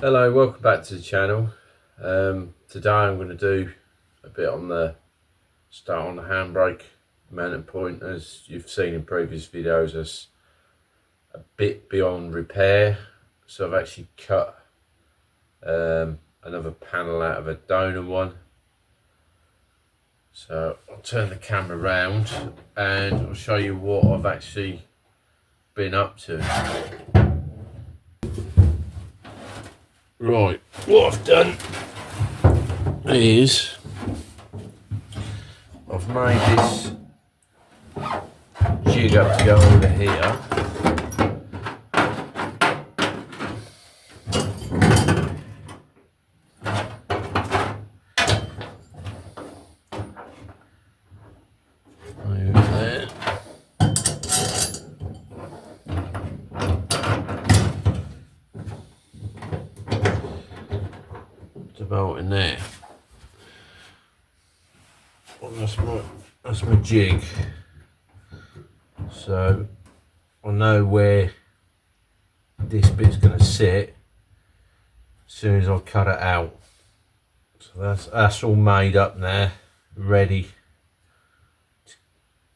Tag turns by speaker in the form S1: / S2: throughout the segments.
S1: Hello, welcome back to the channel. Today I'm going to do a bit on the start on the handbrake mounting point. As you've seen in previous videos, it's a bit beyond repair, so I've actually cut another panel out of a donor one. So I'll turn the camera around and I'll show you what I've actually been up to. Right, what I've done is I've made this jig up to go over here. Over there. Bolt in there. Well, that's my jig. So I know where this bit's going to sit as soon as I cut it out. So that's all made up now, ready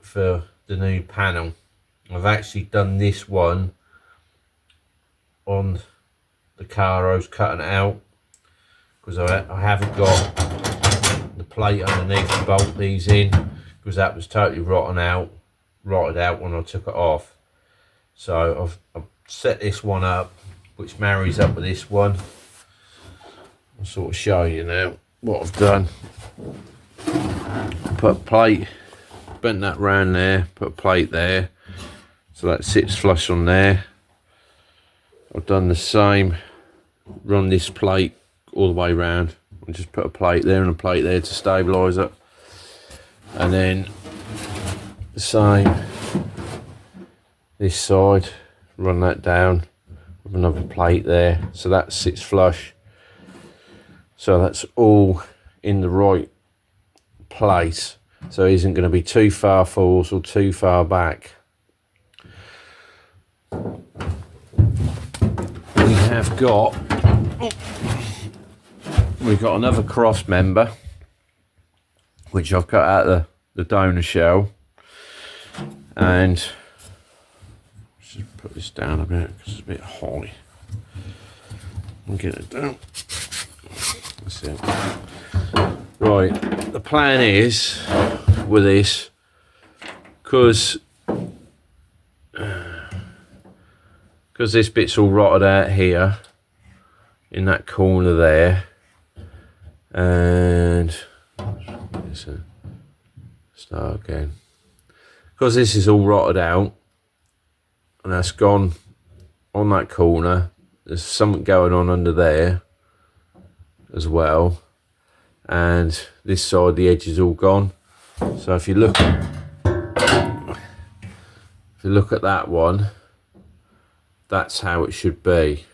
S1: for the new panel. I've actually done this one on the car I was cutting it out, because I haven't got the plate underneath to bolt these in, because that was totally rotted out when I took it off. So I've set this one up, which marries up with this one. I'll sort of show you now what I've done. Put a plate, bent that round there, put a plate there, so that sits flush on there. I've done the same, run this plate all the way round and just put a plate there and a plate there to stabilise it, and then the same this side, run that down with another plate there so that sits flush, so that's all in the right place, so it isn't going to be too far forwards or too far back. We've got another cross member which I've cut out of the donor shell, and let's just put this down a bit because it's a bit high and get it down. That's it. Right, the plan is with this, because this bit's all rotted out here in that corner there, and start again, because this is all rotted out and that's gone on that corner. There's something going on under there as well, and this side the edge is all gone. So if you look at that one, that's how it should be.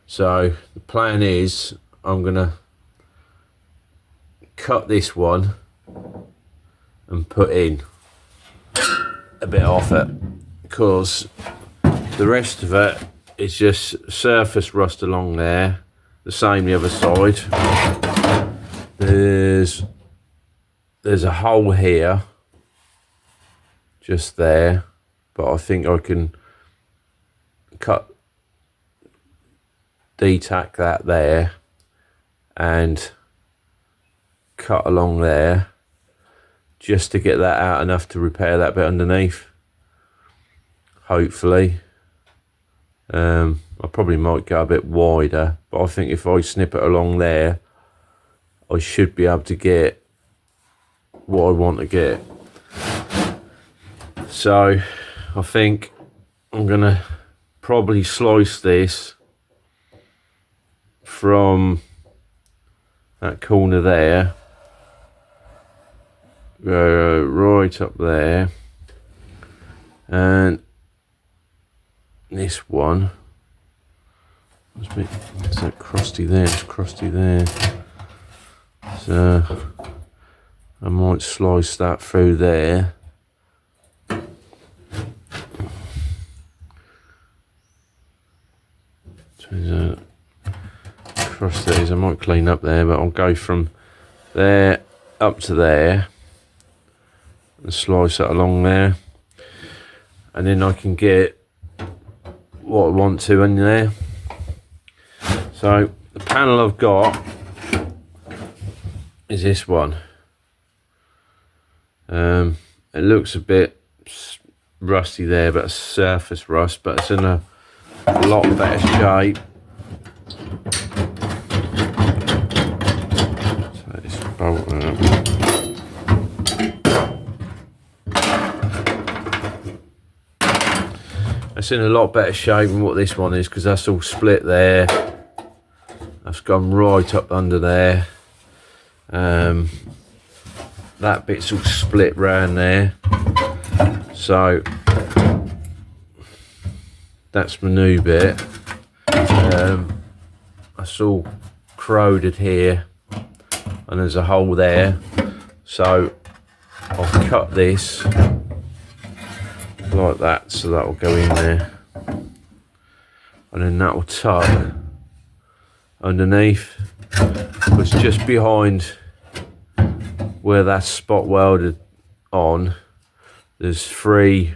S1: So the plan is I'm gonna cut this one and put in a bit off it, because the rest of it is just surface rust along there. The same the other side. There's a hole here just there, but I think I can detack that there and cut along there just to get that out enough to repair that bit underneath, hopefully. I probably might go a bit wider, but I think if I snip it along there I should be able to get what I want to get. So I think I'm gonna probably slice this from that corner there, go right up there, and this one, it's that crusty there, it's crusty there, so I might slice that through there. So across these, I might clean up there, but I'll go from there up to there and slice it along there, and then I can get what I want to in there. So the panel I've got is this one. It looks a bit rusty there, but it's surface rust, but it's in a lot better shape. So this bolt up. It's in a lot better shape than what this one is, because that's all split there. That's gone right up under there. That bit's all split round there. So that's my new bit. That's all corroded here, and there's a hole there. So I'll cut this like that, so that will go in there, and then that will tuck underneath. It's just behind where that's spot welded on. There's 3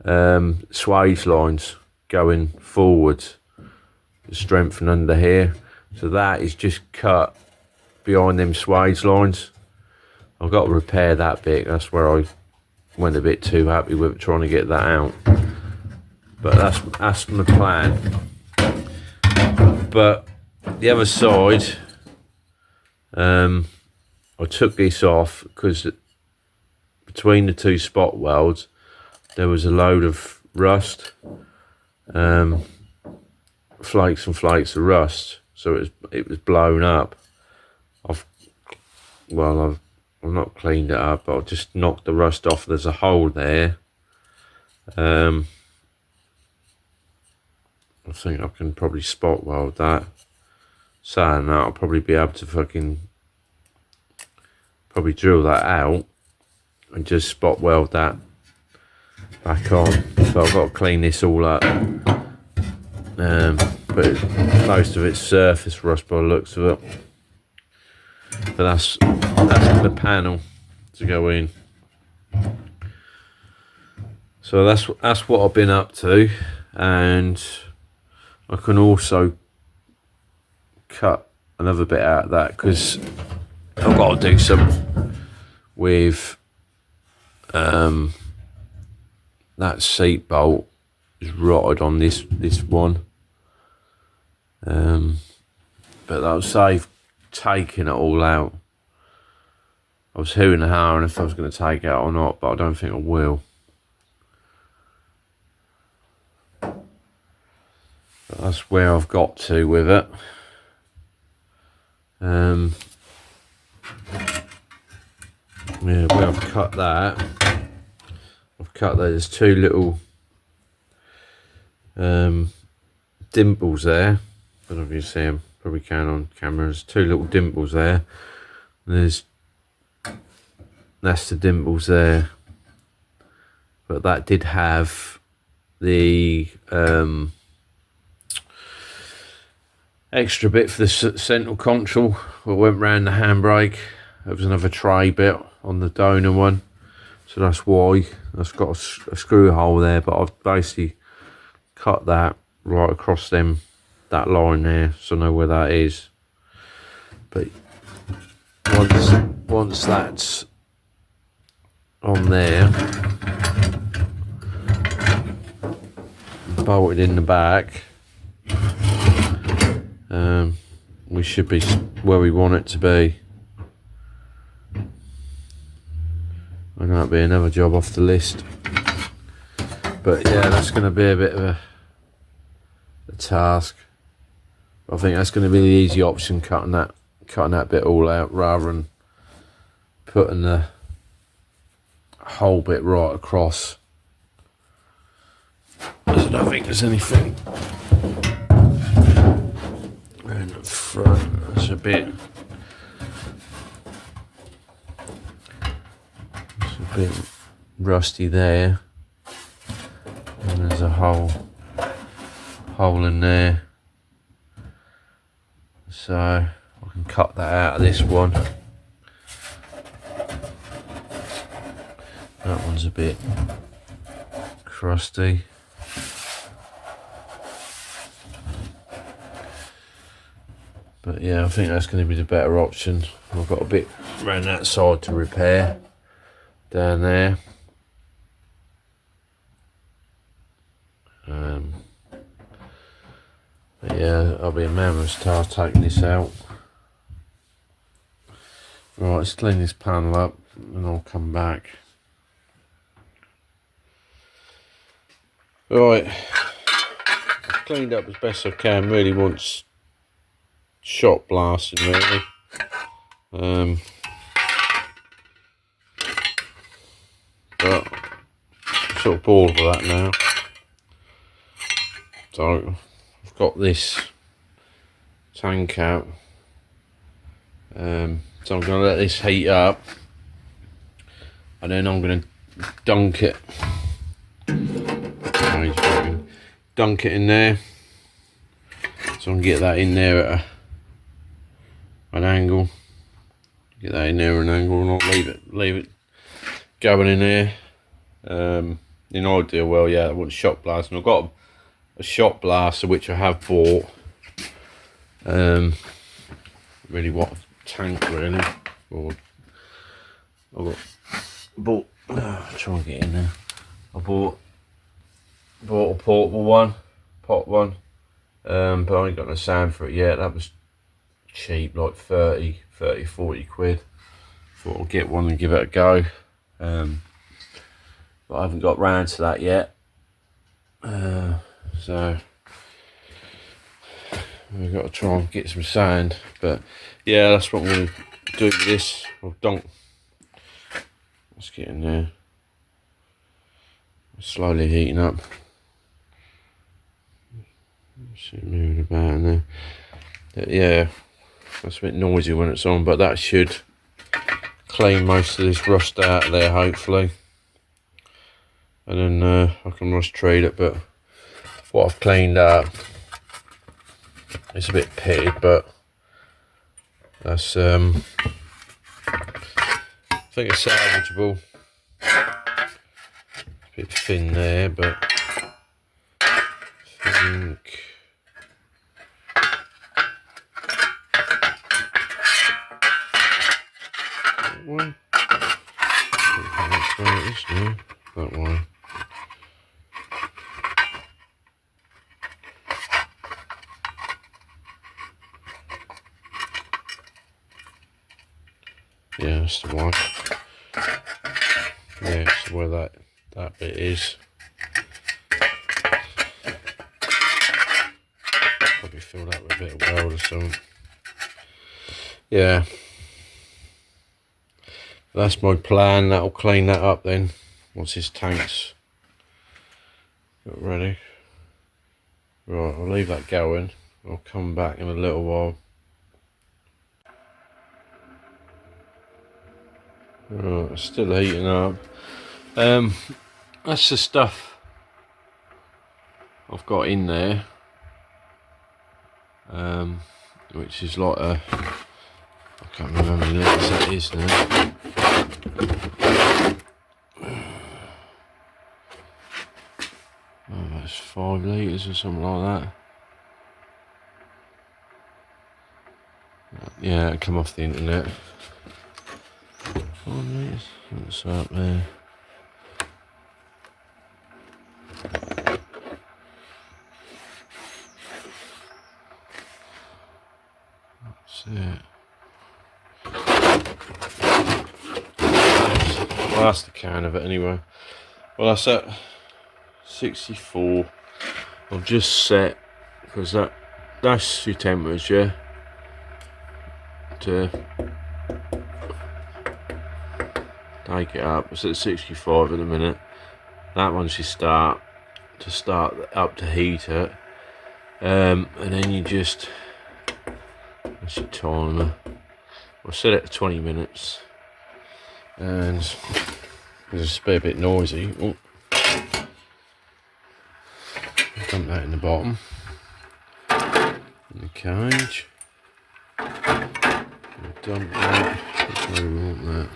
S1: swage lines going forwards to strengthen under here, so that is just cut behind them swage lines. I've got to repair that bit. That's where I went a bit too happy with trying to get that out, but that's my plan. But the other side, I took this off because between the 2 spot welds there was a load of rust, flakes and flakes of rust, so it was blown up. I've not cleaned it up, but I've just knocked the rust off. There's a hole there. I think I can probably spot weld that. Saying that, I'll probably be able to probably drill that out and just spot weld that back on. So I've got to clean this all up. But most of it's surface rust by the looks of it. But that's the panel to go in. So that's what I've been up to, and I can also cut another bit out of that because I've got to do some with that seat bolt is rotted on this one, but that'll save taking it all out. I was hooing and hawing if I was going to take it out or not, but I don't think I will. But that's where I've got to with it. Yeah, where I've cut that, there's 2 little dimples there. I don't know if you see them, probably can on camera. There's 2 little dimples there. That's the dimples there. But that did have the extra bit for the central console that went round the handbrake. There was another tray bit on the donor one, so that's why that's got a screw hole there. But I've basically cut that right across that line there, so I know where that is. But once that's on there, bolted in the back, we should be where we want it to be. And that'll be another job off the list. But yeah, that's going to be a bit of a task. I think that's going to be the easy option, cutting that bit all out rather than putting the whole bit right across. I don't think there's anything in the front. That's a bit rusty there, and there's a hole in there. So I can cut that out of this one. That one's a bit crusty. But yeah, I think that's going to be the better option. I've got a bit around that side to repair down there. But yeah, I'll be a mammoth task taking this out. Right, let's clean this panel up and I'll come back. Right, I've cleaned up as best I can. Really wants shot blasting, really. But I'm sort of bored with that now. So I've got this tank out. So I'm going to let this heat up, and then I'm going to dunk it. Dunk it in there, so I can get that in there at an angle. Get that in there at an angle, and I'll leave it going in there. In ideal, well, yeah, I want shot blast, and I've got a shot blaster which I have bought. Really, what tank really? Or I bought. Try and get in there. I bought a portable one, pot one, but I ain't got no sound for it yet. That was cheap, like 30, 40 quid. Thought I'll get one and give it a go, but I haven't got round to that yet. So we've got to try and get some sound. But yeah, that's what I'm going to do with this. I'll dunk. Let's get in there. It's slowly heating up. See it moving about in there. Yeah, that's a bit noisy when it's on, but that should clean most of this rust out of there, hopefully. And then I can rust treat it. But what I've cleaned up, it's a bit pitted, but that's I think it's salvageable. It's a bit thin there, but I think that one. That's where it is now. That one. Yeah, that's the one. Yeah, that's where that bit is. Probably fill that with a bit of weld or something. Yeah. That's my plan. That'll clean that up then once his tank's got ready. Right, I'll leave that going. I'll come back in a little while. Right, it's still heating up. That's the stuff I've got in there, which is like a, I can't remember how many litres that is now. Oh, that's 5 litres or something like that. Yeah, it come off the internet. 5 litres. That's up there. That's it. Well, that's the can of it anyway. Well, that's at 64. I've just set, because that's your temperature to take it up. It's at 65 at the minute. That one's your start up to heat it, and then you just, that's your timer. I'll set it to 20 minutes, and it's a bit noisy. Oh. Dump that in the bottom, in the cage. dump that. That's where we want that.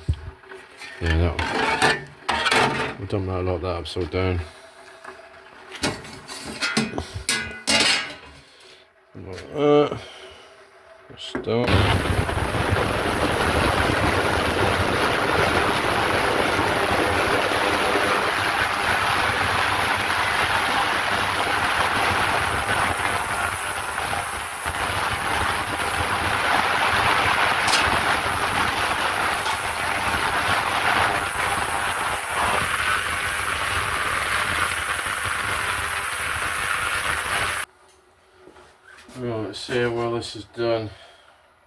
S1: Yeah, that. We'll dump that like that upside down. Like that. Start. Right, let's see how well this is done,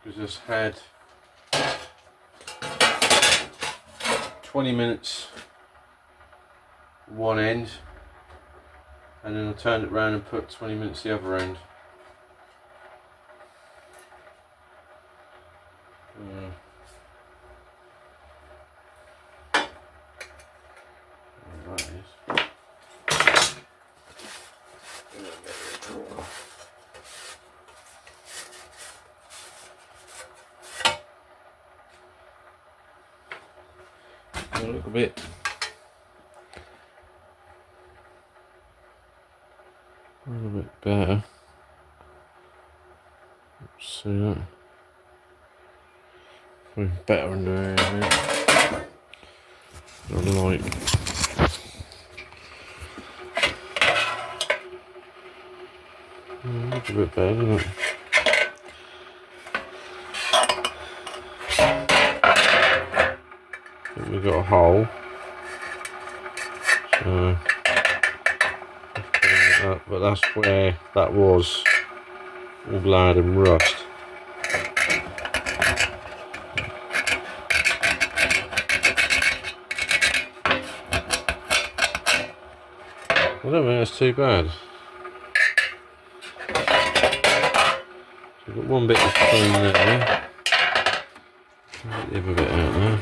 S1: because this had 20 minutes one end, and then I turned it round and put 20 minutes the other end. That is. A little bit better. Let's see that. Probably better in there, I like. Looks a bit better, doesn't it? I think we've got a hole. So but that's where that was all lard and rust. I don't think that's too bad. So we've got one bit of clean there. Get the other bit out there.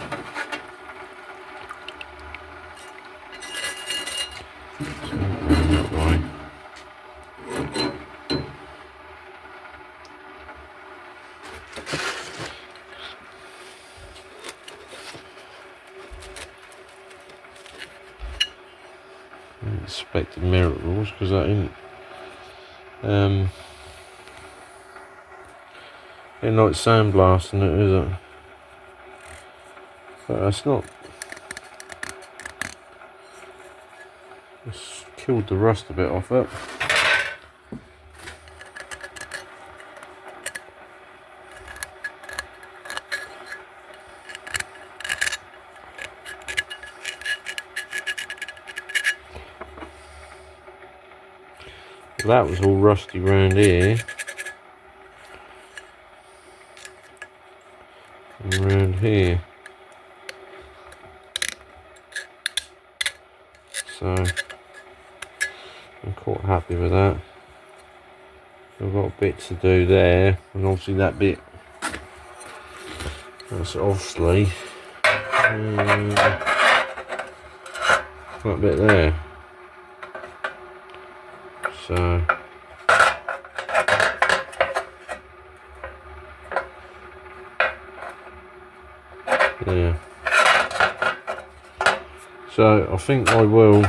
S1: So that way. Expected miracles, because that ain't like sandblasting it, is it? But that's not. It's killed the rust a bit off it. That was all rusty round here and round here, so I'm quite happy with that. I've got a bit to do there, and obviously that bit, that's obviously that bit there. So yeah, so I think I will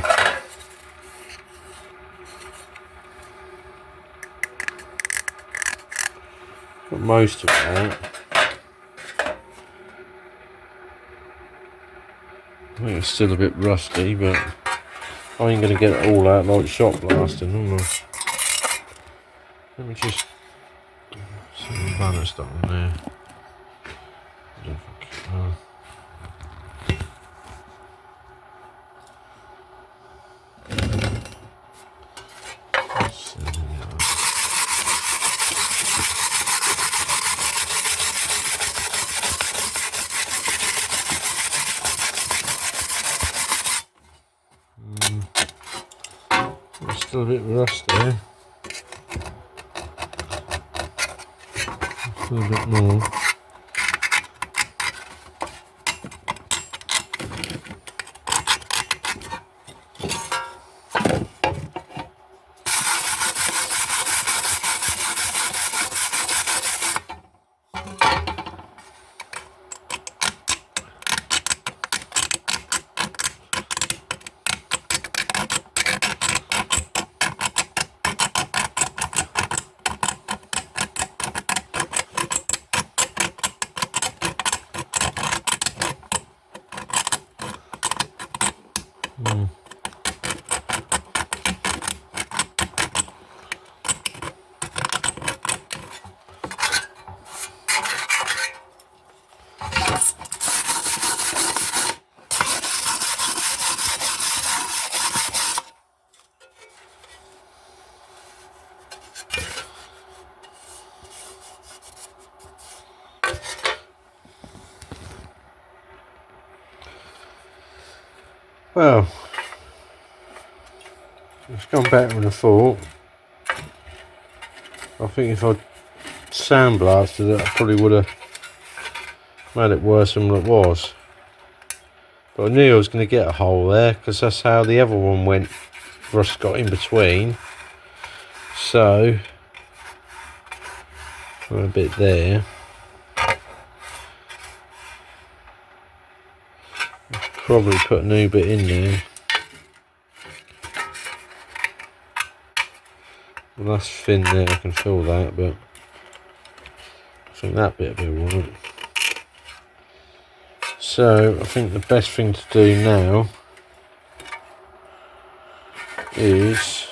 S1: put most of that. I think it's still a bit rusty, but I ain't going to get it all out like shot blasting, am I? Let me just see the banner stuff on there. It's still a bit rusty. Still a bit more. Well, it's gone better than I thought. I think if I'd sandblasted it, I probably would have made it worse than it was. But I knew I was going to get a hole there, because that's how the other one went. Rust got in between. So, a bit there. Probably put a new bit in there. Well, that's thin there, I can feel that, but I think that bit will be alright. So, I think the best thing to do now is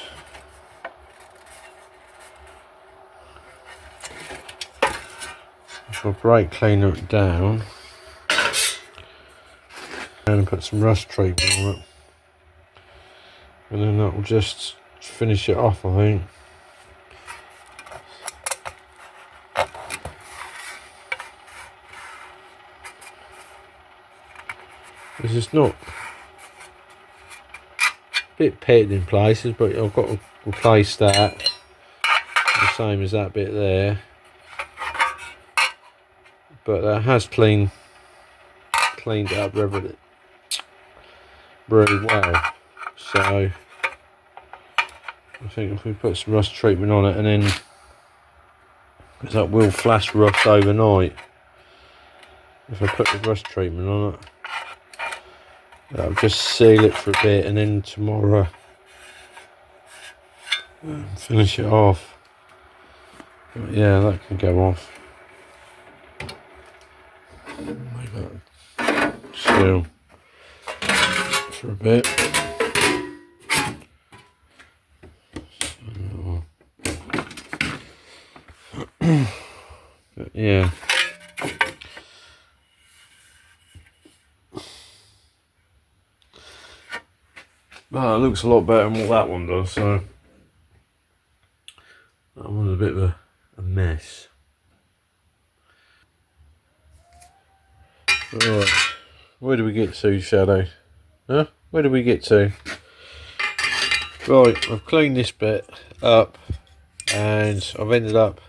S1: if I brake cleaner it down and put some rust treatment on it, and then that will just finish it off, I think. This is not a bit pitted in places, but I've got to replace that the same as that bit there. But that has cleaned it up really well. So I think if we put some rust treatment on it, and then, because that will flash rust overnight, if I put the rust treatment on it, that'll just seal it for a bit, and then tomorrow finish it off. But yeah, that can go off. Leave that still for a bit. But yeah. Well, it looks a lot better than what that one does, so that one's a bit of a mess. Right, where do we get to, Shadow? Huh? Where do we get to? Right, I've cleaned this bit up, and I've ended up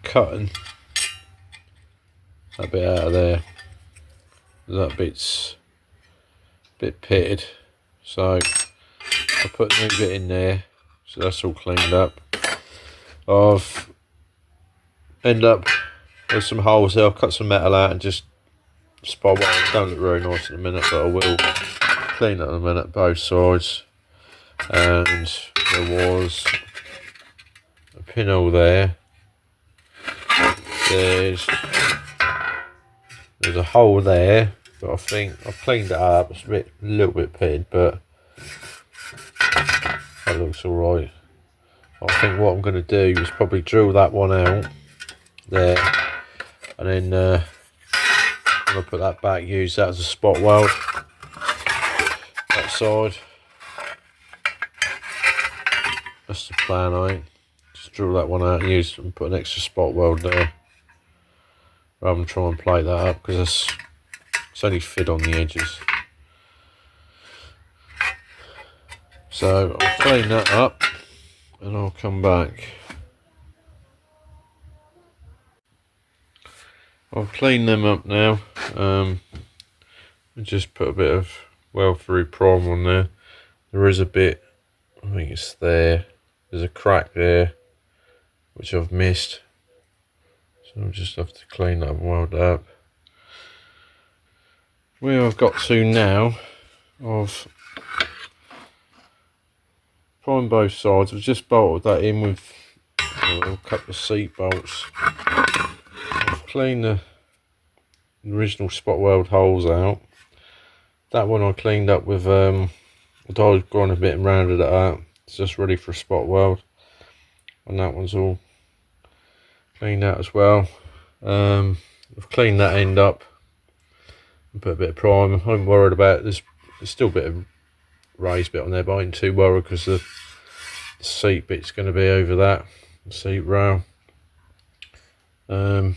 S1: cutting that bit out of there. That bit's a bit pitted, so I put a new bit in there, so that's all cleaned up. I've ended up with some holes there. I've cut some metal out and just spot weld. It don't look very nice in a minute, but I will clean it in a minute, both sides. And there was a pinhole there. There's a hole there, but I think I've cleaned it up. It's a little bit pitted, but that looks alright. I think what I'm going to do is probably drill that one out there, and then I'm going to put that back, use that as a spot weld, that side. That's the plan, I think. Just drill that one out and use and put an extra spot weld there, rather than try and plate that up, because it's only fit on the edges. So I'll clean that up and I'll come back. I'll clean them up now. Just put a bit of well through primer on there. There is a bit, I think it's there. There's a crack there which I've missed, so I'll just have to clean that and weld that up. Where I've got to now, I've primed both sides. I've just bolted that in with a couple of seat bolts. I've cleaned the original spot weld holes out. That one I cleaned up with I dialed grind a bit and rounded it out. It's just ready for a spot weld, and that one's all cleaned out as well. I've cleaned that end up and put a bit of primer. I'm worried about there's still a bit of raised bit on there, but I ain't too worried because the seat bit's going to be over that, the seat rail. So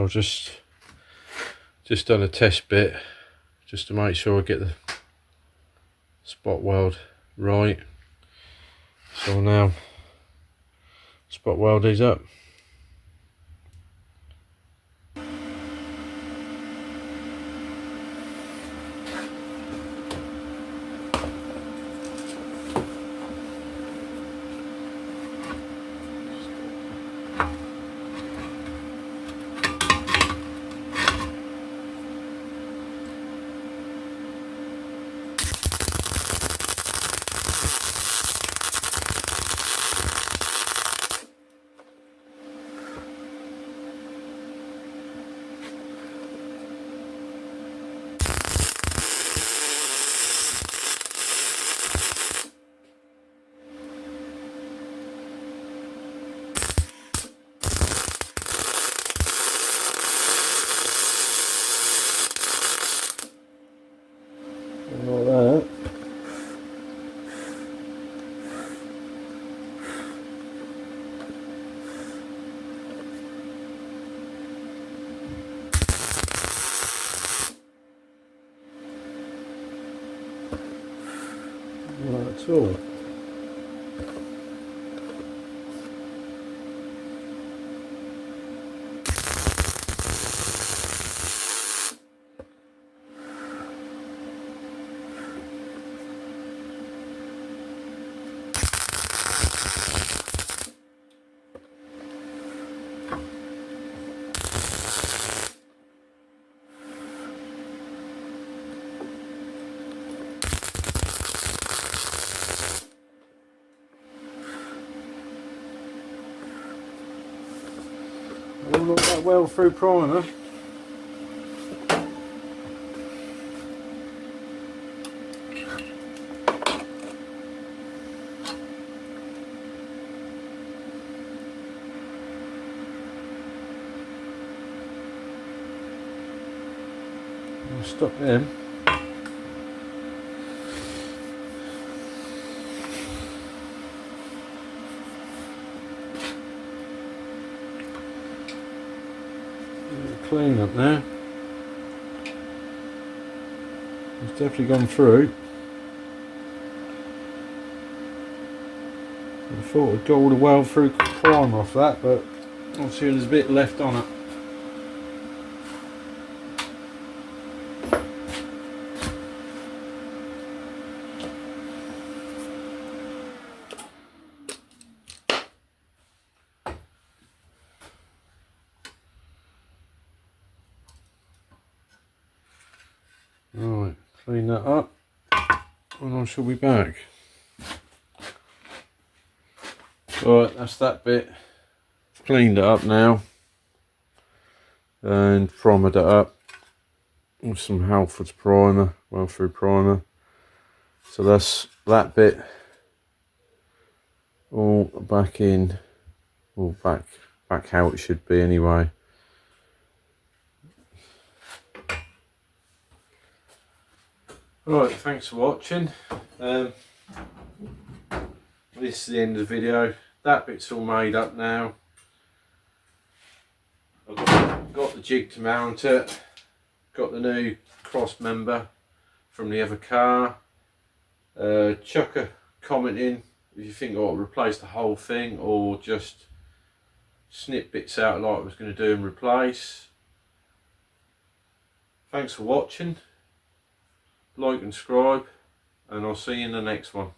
S1: I've just done a test bit just to make sure I get the spot weld right. So now spot weld these up. Like that. Not at all. Not that well through primer. I'll stop them. Clean up there. It's definitely gone through. I thought I'd got all the weld through primer off that, but obviously there's a bit left on it. Right, clean that up and I shall be back. Right, that's that bit. Cleaned it up now and primered it up with some Halford's primer, well through primer. So that's that bit all back in, or back how it should be anyway. Right, thanks for watching. This is the end of the video. That bit's all made up now. I've got the jig to mount it. Got the new cross member from the other car. Chuck a comment in if you think I ought to replace the whole thing or just snip bits out like I was going to do and replace. Thanks for watching. Like and subscribe, and I'll see you in the next one.